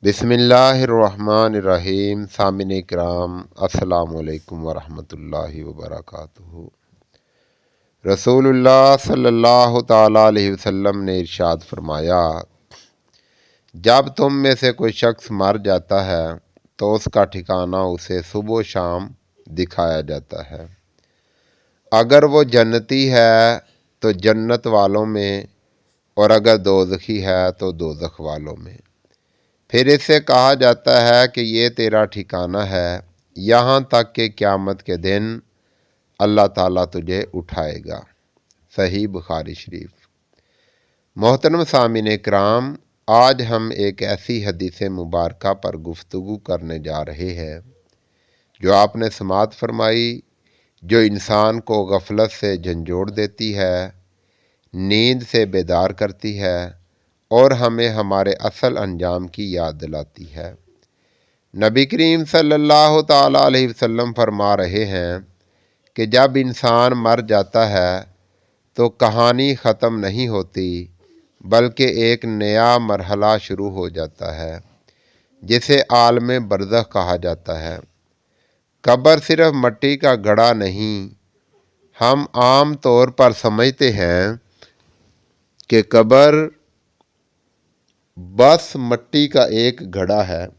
बिस्मिल्लाहिर्रहमानिर्रहीम। सामिन इकराम, अस्सलामु अलैकुम वरहमतुल्लाहि वबरकातुहू। रसूलुल्लाह सल्लल्लाहु ताला अलैहि वसल्लम ने इरशाद फरमाया, जब तुम में से कोई शख्स मर जाता है तो उसका ठिकाना उसे सुबह शाम दिखाया जाता है। अगर वो जन्नती है तो जन्नत वालों में, और अगर दोज़खी है तो दोज़ख वालों में। फिर इससे कहा जाता है कि ये तेरा ठिकाना है, यहाँ तक कि क़यामत के दिन अल्लाह ताला तुझे उठाएगा। सही बुखारी शरीफ। मोहतरम सामिन इकराम, आज हम एक ऐसी हदीस मुबारका पर गुफ्तगू करने जा रहे हैं जो आपने समात फरमाई, जो इंसान को गफलत से झंझोड़ देती है, नींद से बेदार करती है और हमें हमारे असल अंजाम की याद दिलाती है। नबी करीम सल्लल्लाहु ताला अलैहि वसल्लम फरमा रहे हैं कि जब इंसान मर जाता है तो कहानी ख़त्म नहीं होती, बल्कि एक नया मरहला शुरू हो जाता है जिसे आलम बरज़ख कहा जाता है। कब्र सिर्फ मिट्टी का घड़ा नहीं। हम आम तौर पर समझते हैं कि कब्र बस मिट्टी का एक घड़ा है,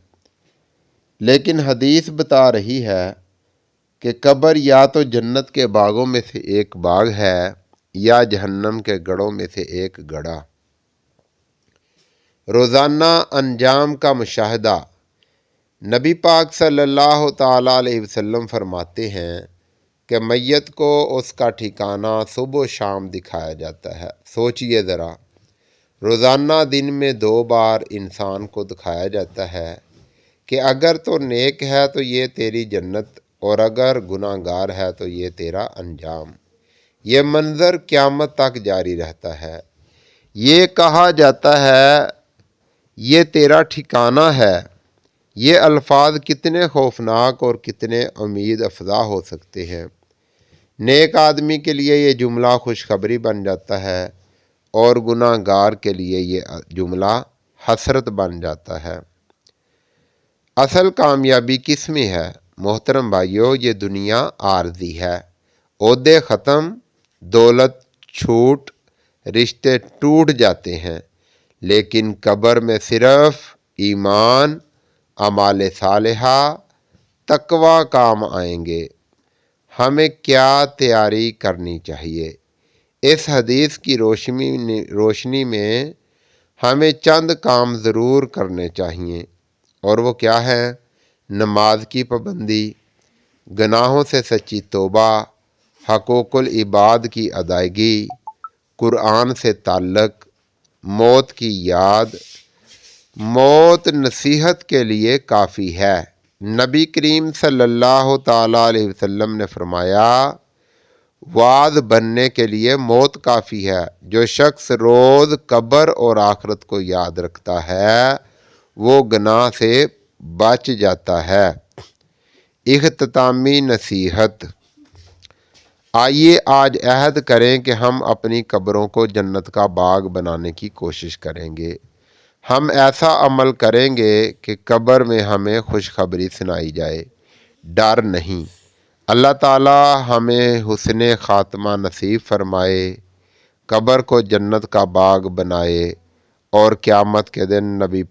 लेकिन हदीस बता रही है कि कब्र या तो जन्नत के बागों में से एक बाग है या जहन्नम के गढ़ों में से एक गढ़ा। रोज़ाना अंजाम का मुशाहदा। नबी पाक सल्लल्लाहु ताला अलैहि वसल्लम फरमाते हैं कि मैयत को उसका ठिकाना सुबह शाम दिखाया जाता है। सोचिए ज़रा, रोज़ाना दिन में 2 बार इंसान को दिखाया जाता है कि अगर तो नेक है तो ये तेरी जन्नत, और अगर गुनाहगार है तो ये तेरा अंजाम। ये मंज़र क़यामत तक जारी रहता है। ये कहा जाता है ये तेरा ठिकाना है। ये अल्फाज कितने खौफनाक और कितने उम्मीद अफजा हो सकते हैं। नेक आदमी के लिए ये जुमला खुशखबरी बन जाता है और गुनाहगार के लिए ये जुमला हसरत बन जाता है। असल कामयाबी किस में है? मोहतरम भाइयों, ये दुनिया आर्जी है। ओहदे ख़त्म, दौलत छूट, रिश्ते टूट जाते हैं, लेकिन कब्र में सिर्फ ईमान, अमाल सालिहा, तकवा काम आएंगे। हमें क्या तैयारी करनी चाहिए? इस हदीस की रोशनी में हमें चंद काम ज़रूर करने चाहिए, और वो क्या है? नमाज की पाबंदी, गुनाहों से सच्ची तौबा, हकूक़ुल इबाद की अदायगी, कुरान से ताल्लुक़, मौत की याद। मौत नसीहत के लिए काफ़ी है। नबी करीम सल्लल्लाहु ताला अलैहि वसल्लम ने फरमाया, वाद बनने के लिए मौत काफ़ी है। जो शख्स रोज़ कब्र और आखिरत को याद रखता है वो गुनाह से बच जाता है। इख्तितामी नसीहत। आइए आज अहद करें कि हम अपनी कब्रों को जन्नत का बाग बनाने की कोशिश करेंगे। हम ऐसा अमल करेंगे कि कब्र में हमें खुशखबरी सुनाई जाए, डर नहीं। अल्लाह ताला हमें हुस्ने ख़ात्मा नसीब फरमाए, कब्र को जन्नत का बाग बनाए और क़यामत के दिन नबी